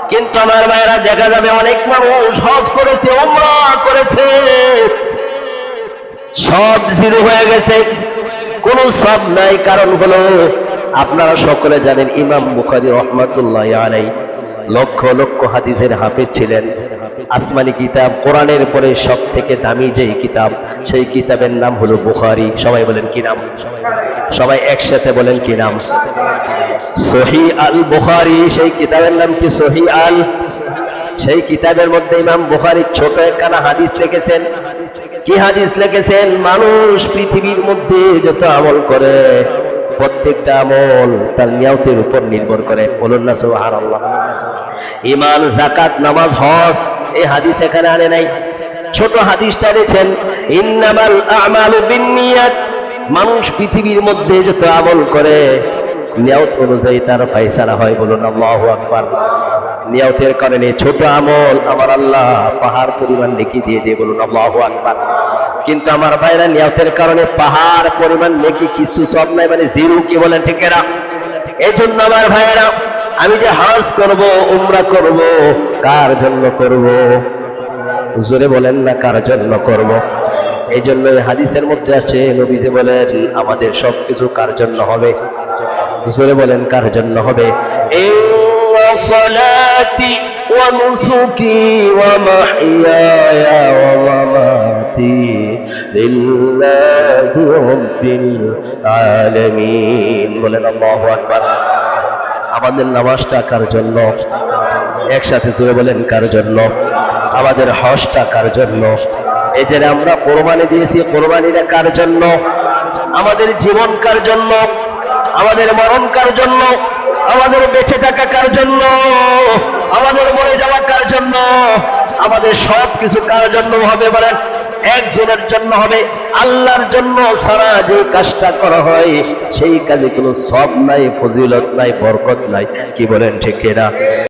কিন্তু আমার ভাইয়েরা দেখা যাবে অনেক মানুষ হজ করেছে, উমরা করেছে, সব জিরো হয়ে গেছে, কোনো সব নাই। কারণ হলো আপনারা সকলে জানেন ইমাম বুখারী রাহমাতুল্লাহি আলাইহি লক্ষ লক্ষ হাদিসের হাফেজ ছিলেন। আসমানি কিতাব কোরআনের পরে সব থেকে দামি যেই কিতাব, সেই কিতাবের নাম হলো বুখারী। সবাই বলেন কি নাম? সবাই একসাথে বলেন কি নাম? সহিহ আল বুখারী। সেই কিতাবের নাম কি? সহিহ আল। সেই কিতাবের মধ্যে ইমাম বুখারী ছোট একখানা হাদিস লিখেছেন। কি হাদিস লিখেছেন? মানুষ পৃথিবীর মধ্যে যত আমল করে প্রত্যেকটা আমল তার নিয়তের উপর নির্ভর করে। বলুন না সুবহানাল্লাহ। ঈমান, যাকাত, নামাজ, হজ, এই হাদিস এখানে আনে নাই। ছোট হাদিসটা এনেছেন ইন্নামাল আমালু বিন্নিয়াত। মানুষ পৃথিবীর মধ্যে যত আমল করে নিয়ত অনুযায়ী তার ফয়সালা হয়। বলুন আল্লাহু আকবার। নিয়তের কারণে ছোট আমল আমার আল্লাহ পাহাড় পরিমাণ নেকি দিয়ে দিয়ে। বলুন আল্লাহু আকবার। কিন্তু আমার ভাইরা নিয়তের কারণে পাহাড় পরিমাণ নেকি কিছু সব নাই, মানে জিরো। কি বলেন ঠিক না? এই জন্য আমার ভাইরা আমি যে হজ করব, উমরা করব, কার জন্য করব? জোরে বলেন না, কার জন্য করব? এই জন্য হাদিসের মধ্যে আছে নবীজি বলেন আমাদের সবকিছু কার জন্য হবে? জোরে বলেন কার জন্য হবে? صلاتي ونسكي ومحياي ومماتي لله رب العالمين। বলেন আল্লাহু আকবার। আমাদের নামাজটা কার জন্য? একসাথে জোরে বলেন কার জন্য? আমাদের হজটা কার জন্য? এই যে আমরা কোরবানি দিয়েছি, কোরবানিটা কার জন্য? আমাদের জীবন কার জন্য? আমাদের মরণ কার জন্য? আমাদের বেঁচে থাকা কার জন্য? আমাদের মরে যাওয়া কার জন্য? আমাদের সব কিছু কার জন্য হবে বলেন? একজনের জন্য হবে। আল্লাহর জন্য সারা যে কাজটা করা হয় সেই কাজে কোনো সওয়াব নাই, ফজিলত নাই, বরকত নাই। কি বলেন ঠিক কিনা?